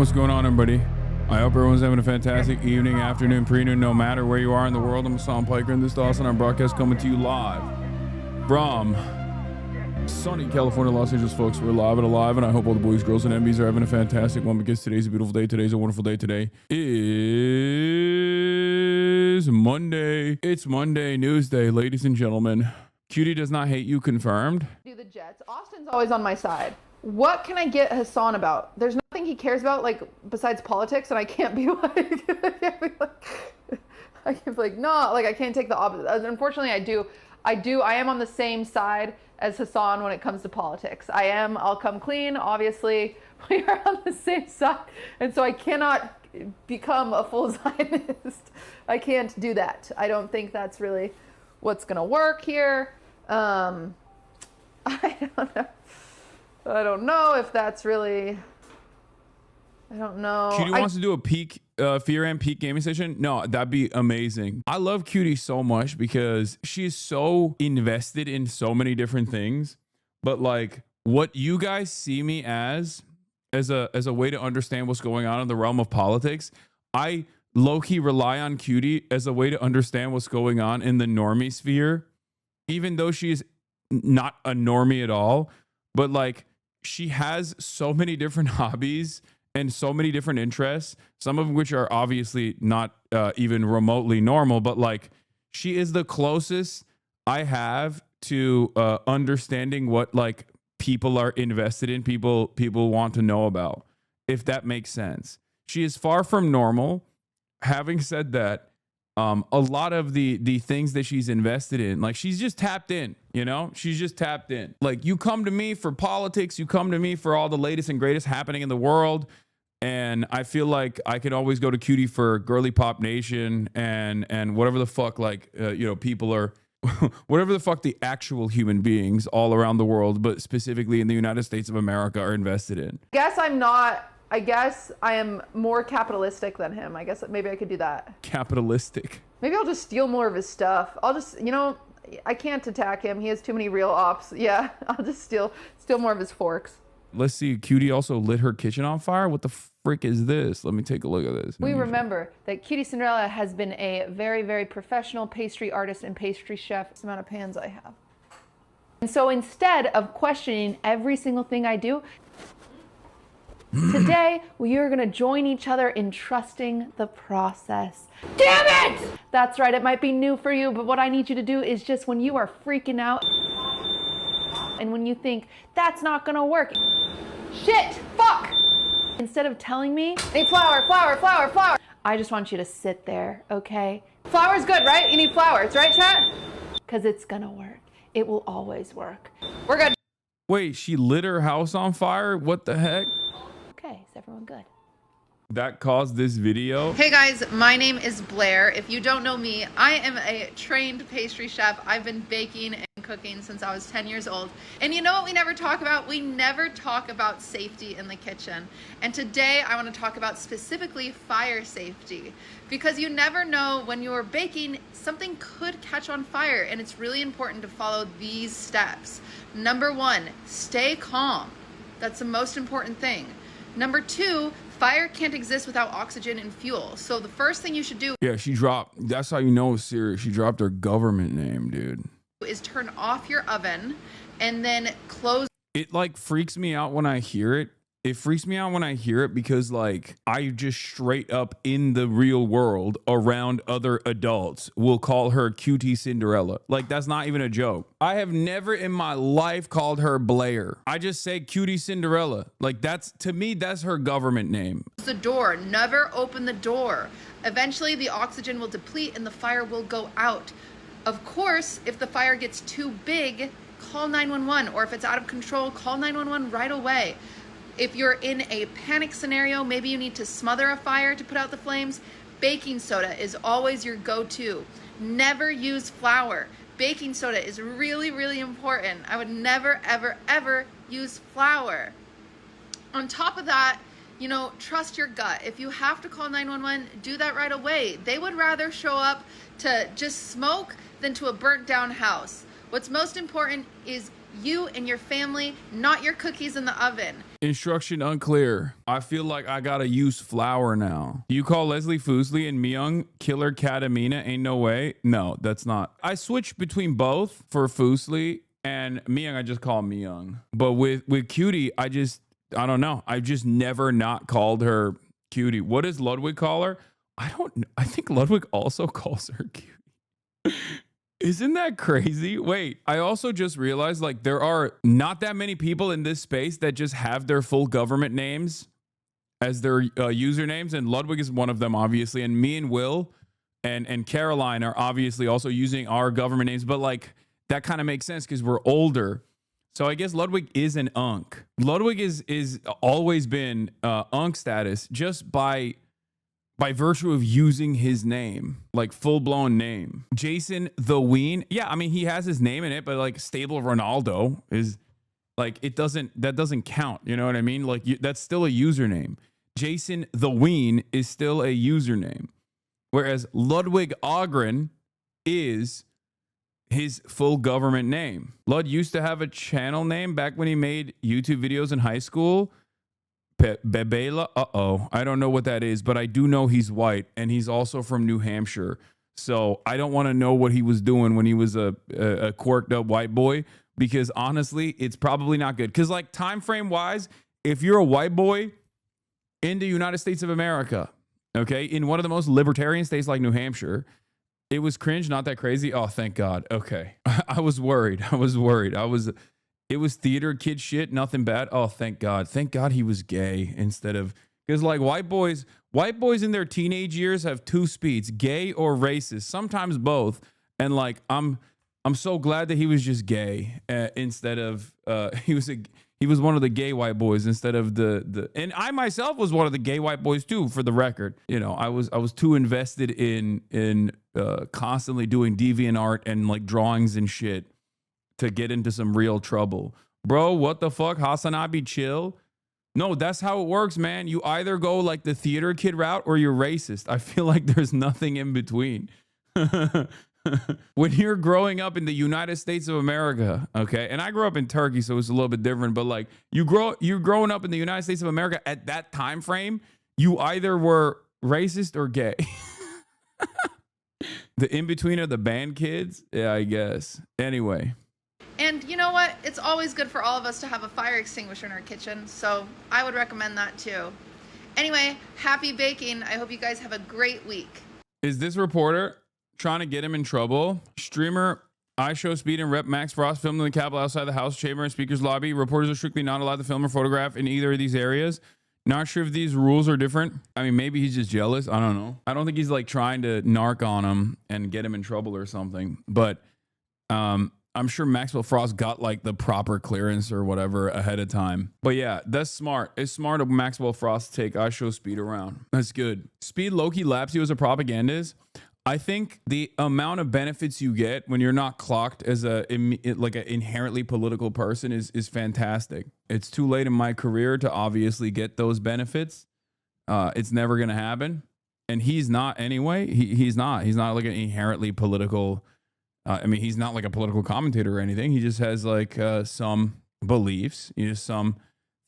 What's going on, everybody? I hope everyone's having a fantastic evening, afternoon, pre-noon, no matter where you are in the world. I'm Hassan Piker, and this is Dawson. Our broadcast coming to you live from sunny California, Los Angeles, folks. We're live and alive, and I hope all the boys, girls, and MBs are having a fantastic one, because today's a beautiful day. Today's a wonderful day. Today is Monday. It's Monday News Day, ladies and gentlemen. Cutie does not hate you, confirmed. Do the Jets. Austin's always on my side. What can I get Hassan about? There's nothing he cares about, like, besides politics, and I can't be like, I can't be like, no, like, I can't take the opposite. Unfortunately, I am on the same side as Hassan when it comes to politics. I'll come clean, obviously. We are on the same side, and so I cannot become a full Zionist. I can't do that. I don't think that's really what's gonna work here. I don't know if that's really, I don't know. Cutie wants to do a peak Fear and peak gaming session. No, that'd be amazing. I love Cutie so much because she is so invested in so many different things. But like, what you guys see me as a way to understand what's going on in the realm of politics, I low-key rely on Cutie as a way to understand what's going on in the normie sphere, even though she's not a normie at all. But like, she has so many different hobbies and so many different interests, some of which are obviously not even remotely normal, but like, she is the closest I have to understanding what like people are invested in, people want to know about, if that makes sense. She is far from normal. Having said that, a lot of the things that she's invested in, like, she's just tapped in, you know, she's just tapped in. Like, you come to me for politics, you come to me for all the latest and greatest happening in the world. And I feel like I can always go to Cutie for Girly Pop Nation and whatever the fuck, like, you know, people are, whatever the fuck the actual human beings all around the world, but specifically in the United States of America, are invested in. I guess I am more capitalistic than him. I guess maybe I could do that. Capitalistic. Maybe I'll just steal more of his stuff. I'll just, you know, I can't attack him. He has too many real ops. Yeah, I'll just steal more of his forks. Let's see. Cutie also lit her kitchen on fire. What the frick is this? Let me take a look at this. We remember that QTCINDERELLA has been a very, very professional pastry artist and pastry chef. That's the amount of pans I have. And so instead of questioning every single thing I do, today, we are going to join each other in trusting the process. Damn it! That's right, it might be new for you, but what I need you to do is just, when you are freaking out and when you think, that's not going to work, shit, fuck! Instead of telling me, hey, flour, I just want you to sit there, okay? Flour's good, right? You need flowers, right, chat? Because it's going to work. It will always work. We're good. Wait, she lit her house on fire? What the heck? Okay, is everyone good? That caused this video. Hey guys, my name is Blair. If you don't know me, I am a trained pastry chef. I've been baking and cooking since I was 10 years old. And you know what we never talk about? We never talk about safety in the kitchen. And today I want to talk about specifically fire safety, because you never know when you're baking, something could catch on fire, and it's really important to follow these steps. Number 1, stay calm. That's the most important thing. Number 2, fire can't exist without oxygen and fuel. So the first thing you should do, yeah, she dropped, that's how you know it's serious. She dropped her government name, dude. Is turn off your oven and then close. It like freaks me out when I hear it. It freaks me out when I hear it because, like, I just straight up in the real world around other adults will call her QTCINDERELLA. Like, that's not even a joke. I have never in my life called her Blair. I just say QTCINDERELLA. Like, that's, to me, that's her government name. The door, never open the door. Eventually the oxygen will deplete and the fire will go out. Of course, if the fire gets too big, call 911, or if it's out of control, call 911 right away. If you're in a panic scenario, maybe you need to smother a fire to put out the flames, baking soda is always your go-to. Never use flour. Baking soda is really, really important. I would never, ever, ever use flour. On top of that, you know, trust your gut. If you have to call 911, do that right away. They would rather show up to just smoke than to a burnt down house. What's most important is you and your family, not your cookies in the oven. Instruction unclear. I feel like I gotta use flour now. Do you call Leslie Foosley and Myung Killer Katamina? Ain't no way. No, that's not. I switched between both for Foosley and Myung. I just call Myung. But with Cutie, I don't know. I've just never not called her Cutie. What does Ludwig call her? I don't know. I think Ludwig also calls her Cutie. Isn't that crazy? Wait, I also just realized like there are not that many people in this space that just have their full government names as their usernames. And Ludwig is one of them, obviously. And me and Will and Caroline are obviously also using our government names. But like that kind of makes sense because we're older. So I guess Ludwig is an Unk. Ludwig is always been Unk status just by virtue of using his name, like full-blown name. Jason the Ween. Yeah, I mean, he has his name in it, but like Stable Ronaldo is like, that doesn't count. You know what I mean? Like that's still a username. Jason the Ween is still a username. Whereas Ludwig Ogren is his full government name. Lud used to have a channel name back when he made YouTube videos in high school. Bebela. I don't know what that is, but I do know he's white and he's also from New Hampshire. So I don't want to know what he was doing when he was a quirked up white boy, because honestly, it's probably not good. Because like time frame wise, if you're a white boy in the United States of America, okay, in one of the most libertarian states like New Hampshire, it was cringe, not that crazy. Oh, thank God. Okay. I was worried. It was theater kid shit, nothing bad. Oh, thank God. Thank God he was gay instead of, because like white boys in their teenage years have two speeds, gay or racist, sometimes both. And like, I'm so glad that he was just gay instead of, he was one of the gay white boys instead of and I myself was one of the gay white boys too, for the record. You know, I was too invested in constantly doing deviant art and like drawings and shit to get into some real trouble. Bro, what the fuck? Hasanabi, chill. No, that's how it works, man. You either go like the theater kid route or you're racist. I feel like there's nothing in between. When you're growing up in the United States of America, okay, and I grew up in Turkey, so it's a little bit different, but like you're growing up in the United States of America at that time frame, you either were racist or gay. The in-between are the band kids? Yeah, I guess. Anyway. And you know what? It's always good for all of us to have a fire extinguisher in our kitchen, so I would recommend that too. Anyway, happy baking. I hope you guys have a great week. Is this reporter trying to get him in trouble? Streamer ISHOWSPEED and Rep Max Frost filmed in the Capitol outside the House chamber and Speaker's lobby. Reporters are strictly not allowed to film or photograph in either of these areas. Not sure if these rules are different. I mean, maybe he's just jealous. I don't know. I don't think he's like trying to narc on him and get him in trouble or something. But I'm sure Maxwell Frost got like the proper clearance or whatever ahead of time. But yeah, that's smart. It's smart of Maxwell Frost to take ISHOWSPEED around. That's good. Speed Loki laps you as a propagandist. I think the amount of benefits you get when you're not clocked as an inherently political person is fantastic. It's too late in my career to obviously get those benefits. It's never going to happen. And he's not anyway. He's not like an inherently political. I mean, he's not like a political commentator or anything. He just has like some beliefs, some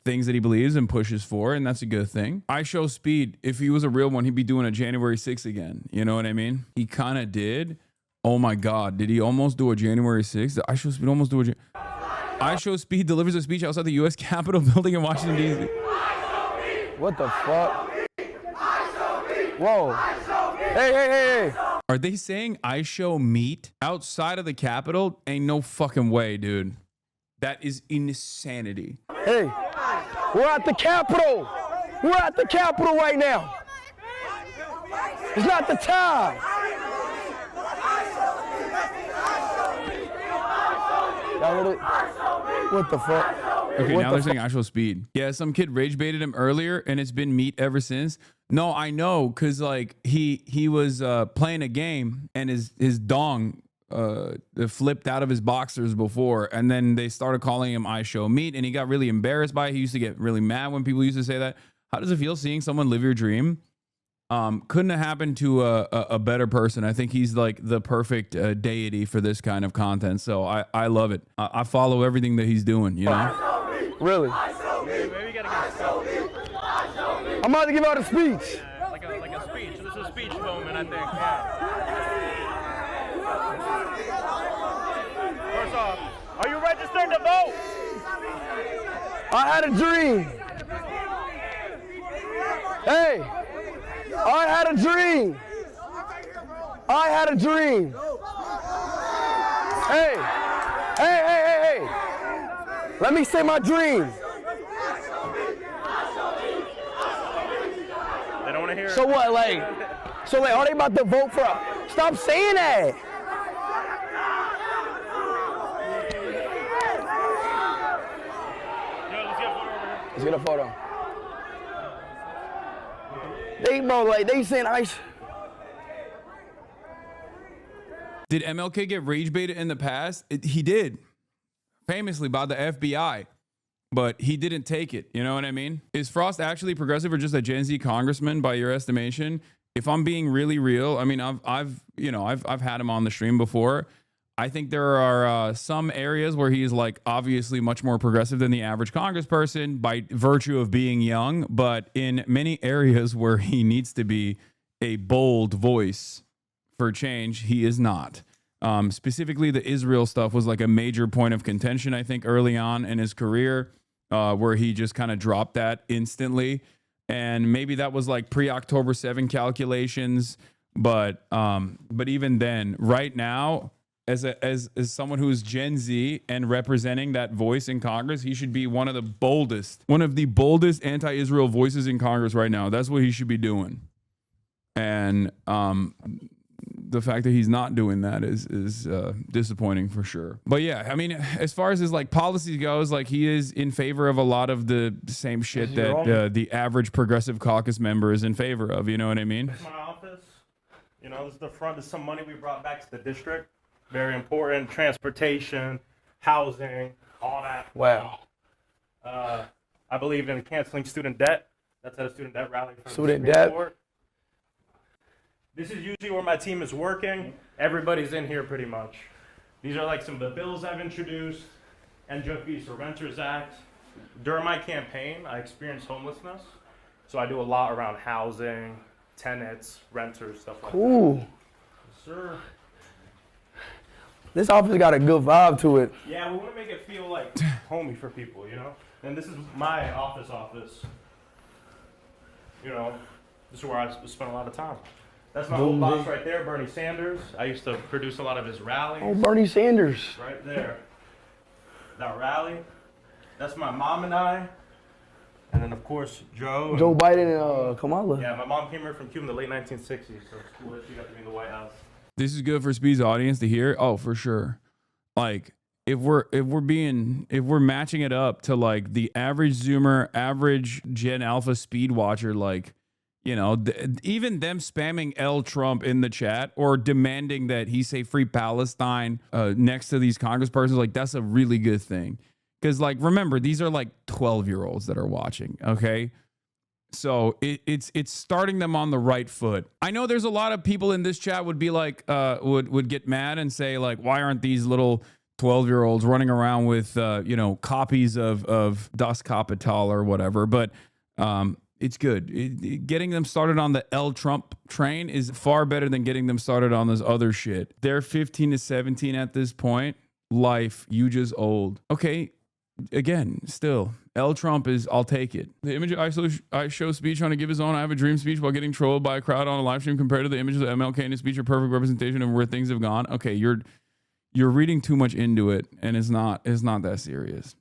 things that he believes and pushes for, and that's a good thing. ISHOWSPEED, if he was a real one, he'd be doing a January 6th again. You know what I mean? He kind of did. Oh my God, did he almost do a January 6th? Did ISHOWSPEED almost do a ISHOWSPEED delivers a speech outside the U.S. Capitol building in Washington, D.C. What the fuck? Whoa. Hey. Are they saying I show meat outside of the Capitol? Ain't no fucking way, dude. That is insanity. Hey, we're at the Capitol. We're at the Capitol right now. It's not the time. What the fuck? Okay, now they're saying ISHOWSPEED. Yeah, some kid rage baited him earlier, and it's been meat ever since. No, I know, cause like he was playing a game, and his dong flipped out of his boxers before, and then they started calling him I Show Meat, and he got really embarrassed by it. He used to get really mad when people used to say that. How does it feel seeing someone live your dream? Couldn't have happened to a better person. I think he's like the perfect deity for this kind of content. So I love it. I follow everything that he's doing, you know? Really? I'm about to give out a speech. Like a speech. This is a speech moment, I think. Yeah. First off, are you registered to vote? I had a dream. Hey, I had a dream. I had a dream. Hey. Let me say my dream. They don't want to hear it. So what, like, are they about to vote for? Stop saying that. Let's get a photo. They saying ice. Did MLK get rage baited in the past? He did, famously by the FBI, but he didn't take it. You know what I mean? Is Frost actually progressive or just a Gen Z congressman by your estimation? If I'm being really real, I mean, I've had him on the stream before. I think there are some areas where he's like obviously much more progressive than the average congressperson by virtue of being young, but in many areas where he needs to be a bold voice for change, he is not. Specifically, the Israel stuff was like a major point of contention, I think, early on in his career, where he just kind of dropped that instantly. And maybe that was like pre-October 7 calculations. But even then, right now, as someone who is Gen Z and representing that voice in Congress, he should be one of the boldest anti-Israel voices in Congress right now. That's what he should be doing. And the fact that he's not doing that is disappointing for sure. But yeah, I mean, as far as his like policy goes, like he is in favor of a lot of the same shit that the average progressive caucus member is in favor of. You know what I mean? This is my office. You know, this is the front. This is some money we brought back to the district. Very important. Transportation, housing, all that. Wow. I believe in canceling student debt. That's at a student debt rally. Student debt. This is usually where my team is working. Everybody's in here pretty much. These are like some of the bills I've introduced. NJP, Renters Act. During my campaign, I experienced homelessness. So I do a lot around housing, tenants, renters, stuff like that. Ooh. Yes, sir. This office got a good vibe to it. Yeah, we want to make it feel like homey for people, you know? And this is my office. You know, this is where I spend a lot of time. That's my old boss right there, Bernie Sanders. I used to produce a lot of his rallies. Oh, Bernie Sanders. Right there. That rally. That's my mom and I. And then, of course, Joe Biden and Kamala. Yeah, my mom came here from Cuba in the late 1960s, so it's cool that she got to be in the White House. This is good for Speed's audience to hear. Oh, for sure. Like if we're matching it up to like the average Zoomer, average Gen Alpha Speed watcher, like, you know, even them spamming L Trump in the chat or demanding that he say free Palestine next to these congresspersons, like that's a really good thing. Because like, remember, these are like 12-year-olds that are watching. Okay. So it's starting them on the right foot. I know there's a lot of people in this chat would be like, would get mad and say like, why aren't these little 12-year-olds running around with, you know, copies of Das Kapital or whatever. But it's good. Getting them started on the L Trump train is far better than getting them started on this other shit. They're 15 to 17 at this point. Life, you just old. Okay. Again, still, L Trump is, I'll take it. The image of ISHOWSPEED trying to give his own I have a dream speech while getting trolled by a crowd on a live stream compared to the images of MLK in his speech are perfect representation of where things have gone. Okay, you're reading too much into it, and it's not that serious.